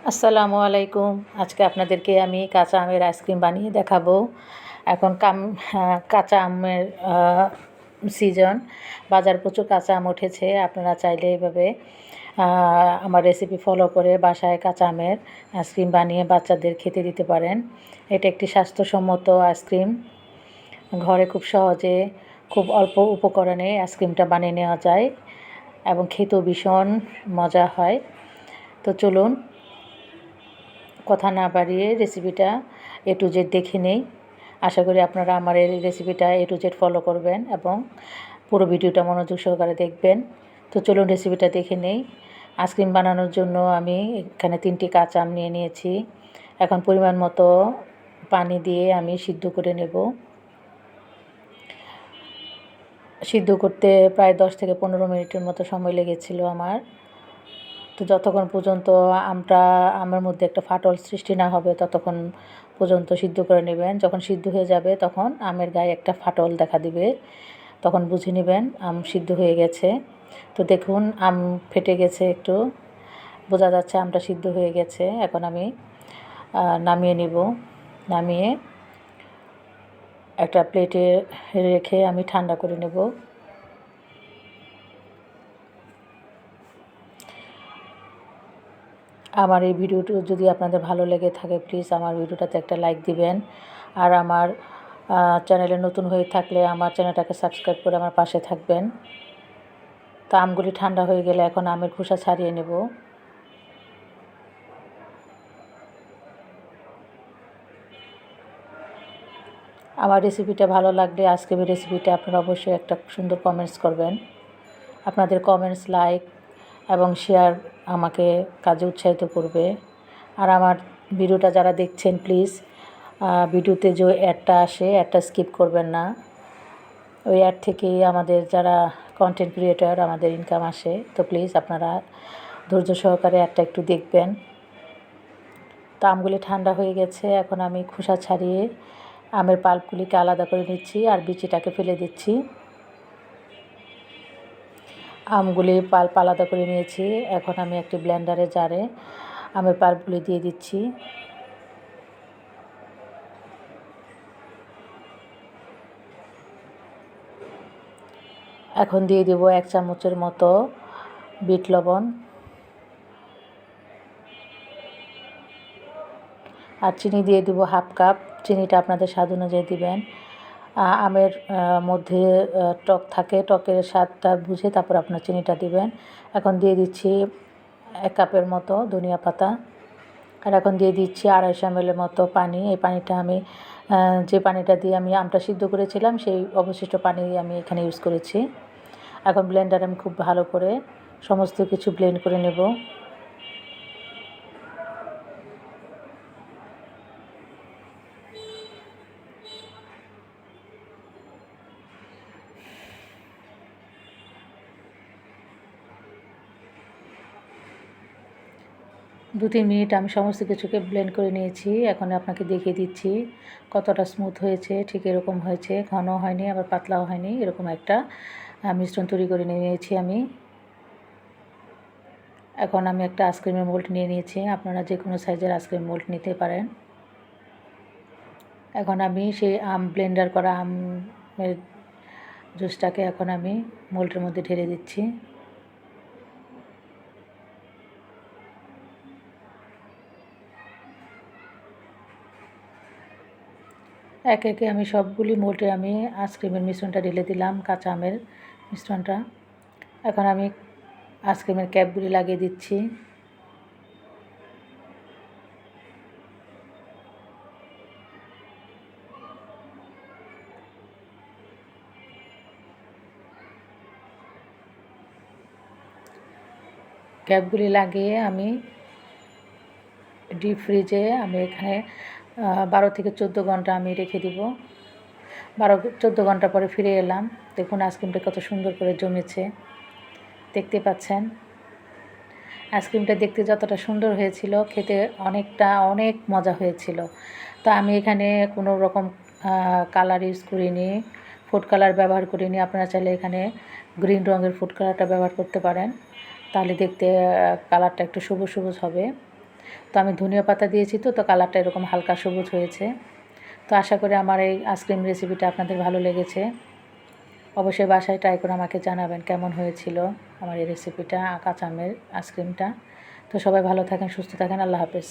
আসসালামু আলাইকুম। আজকে আপনাদেরকে আমি কাঁচা আমের আইসক্রিম বানিয়ে দেখাবো। এখন কাঁচা আমের সিজন। বাজার প্রচুর কাঁচা আম উঠেছে। আপনারা চাইলে এভাবে আমার রেসিপি ফলো করে বাসায় কাঁচা আমের আইসক্রিম বানিয়ে বাচ্চাদের খেতে দিতে পারেন। এটা একটি স্বাস্থ্যসম্মত আইসক্রিম। ঘরে খুব সহজে খুব অল্প উপকরণে আইসক্রিমটা বানিয়ে নেওয়া যায় এবং খেতেও ভীষণ মজা হয়। তো চলুন কথা না বাড়িয়ে রেসিপিটা A to Z দেখে নেই। আশা করি আপনারা আমার এই রেসিপিটা A to Z ফলো করবেন এবং পুরো ভিডিওটা মনোযোগ সহকারে দেখবেন। তো চলুন রেসিপিটা দেখে নেই। আইসক্রিম বানানোর জন্য আমি এখানে 3টি কাঁচা আম নিয়ে নিয়েছি। এখন পরিমাণ মতো পানি দিয়ে আমি সিদ্ধ করে নেব। সিদ্ধ করতে প্রায় 10 থেকে 15 মিনিটের মতো সময় লেগেছিল আমার। তো যতক্ষণ পর্যন্ত আমের মধ্যে একটা ফাটল সৃষ্টি না হবে ততক্ষণ পর্যন্ত সিদ্ধ করে নেবেন। যখন সিদ্ধ হয়ে যাবে তখন আমের গায়ে একটা ফাটল দেখা দিবে, তখন বুঝে নেবেন আম সিদ্ধ হয়ে গেছে। তো দেখুন আম ফেটে গেছে, একটু বোঝা যাচ্ছে আমটা সিদ্ধ হয়ে গেছে। এখন আমি নামিয়ে নিব। নামিয়ে একটা প্লেটে রেখে আমি ঠান্ডা করে নেব। আমার এই ভিডিওটি যদি আপনাদের ভালো লেগে থাকে প্লিজ আমার ভিডিওটাতে একটা লাইক দিবেন। আর আমার চ্যানেলে নতুন হয়ে থাকলে আমার চ্যানেলটাকে সাবস্ক্রাইব করে আমার পাশে থাকবেন। তো আমগুলি ঠান্ডা হয়ে গেলে এখন আমের খোসা ছাড়িয়ে নেব। আমার রেসিপিটা ভালো লাগলে আজকের রেসিপিটা আপনারা অবশ্যই একটা সুন্দর কমেন্টস করবেন। আপনাদের কমেন্টস, লাইক এবং শেয়ার আমাকে কাজে উৎসাহিত করবে। আর আমার ভিডিওটা যারা দেখছেন প্লিজ ভিডিওতে যে অ্যাডটা আসে অ্যাডটা স্কিপ করবেন না। ওই অ্যাড থেকেই আমাদের যারা কন্টেন্ট ক্রিয়েটর আমাদের ইনকাম আসে। তো প্লিজ আপনারা ধৈর্য সহকারে অ্যাডটা একটু দেখবেন। তো আমগুলি ঠান্ডা হয়ে গেছে। এখন আমি খোসা ছাড়িয়ে আমের পাল্পগুলিকে আলাদা করে নিচ্ছি আর বিচিটাকে ফেলে দিচ্ছি। আমগুলি পাল্প আলাদা করে নিয়েছি। এখন আমি একটি ব্লেন্ডারে জারে আমের পাল্পগুলি দিয়ে দিচ্ছি। এখন দিয়ে দেব 1 চামচের মতো বিট লবণ আর চিনি দিয়ে দেব হাফ কাপ। চিনিটা আপনাদের স্বাদ অনুযায়ী দিবেন। আমের মধ্যে টক থাকে, টকের স্বাদটা বুঝে তারপর আপনার চিনিটা দিবেন। এখন দিয়ে দিচ্ছি 1 কাপের মতো ধনিয়া পাতা। আর এখন দিয়ে দিচ্ছি 250 ml মতো পানি। এই পানিটা আমি যে পানিটা দিয়ে আমি আমটা সিদ্ধ করেছিলাম সেই অবশিষ্ট পানি আমি এখানে ইউজ করেছি। এখন ব্লেন্ডারে আমি খুব ভালো করে সমস্ত কিছু ব্লেন্ড করে নেব। দু 3 মিনিট আমি সমস্ত কিছুকে ব্লেন্ড করে নিয়েছি। এখন আপনাকে দেখিয়ে দিচ্ছি কতটা স্মুথ হয়েছে। ঠিক এরকম হয়েছে, ঘন হয়নি আবার পাতলাও হয়নি, এরকম একটা মিশ্রণ তৈরি করে নিয়েছি আমি। এখন আমি একটা আইসক্রিমের মোল্ড নিয়ে নিয়েছি। আপনারা যে কোনো সাইজের আইসক্রিম মোল্ড নিতে পারেন। এখন আমি সেই ব্লেন্ডার করা আমের জুসটাকে এখন আমি মোল্ডের মধ্যে ঢেলে দিচ্ছি। একে একে আমি সবগুলি মোল্ডে আমি আইসক্রিমের মিশ্রণটা ঢেলে দিলাম, কাঁচা আমের মিশ্রণটা। এখন আমি আইসক্রিমের ক্যাপগুলি লাগিয়ে দিচ্ছি। ক্যাপগুলি লাগিয়ে আমি ডিপ ফ্রিজে আমি এখানে 12 থেকে 14 ঘন্টা আমি রেখে দিব। 12-14 ঘন্টা পরে ফিরে এলাম। দেখুন আইসক্রিমটা কত সুন্দর করে জমেছে, দেখতে পাচ্ছেন। আইসক্রিমটা দেখতে যতটা সুন্দর হয়েছিল খেতে অনেক মজা হয়েছিল। তো আমি এখানে কোনো রকম কালার ইউজ করিনি, ফুড কালার ব্যবহার করিনি। আপনারা চাইলে এখানে গ্রিন রঙের ফুড কালারটা ব্যবহার করতে পারেন, তাহলে দেখতে কালারটা একটু সবুজ সবুজ হবে। তো আমি ধনিয়া পাতা দিয়েছি, তো কালারটা এরকম হালকা সবুজ হয়েছে। তো আশা করি আমার এই আইসক্রিম রেসিপিটা আপনাদের ভালো লেগেছে। অবশ্যই বাসায় ট্রাই করে আমাকে জানাবেন কেমন হয়েছিল আমার এই রেসিপিটা, কাঁচা আমের আইসক্রিমটা। তো সবাই ভালো থাকেন, সুস্থ থাকেন। আল্লাহ হাফেজ।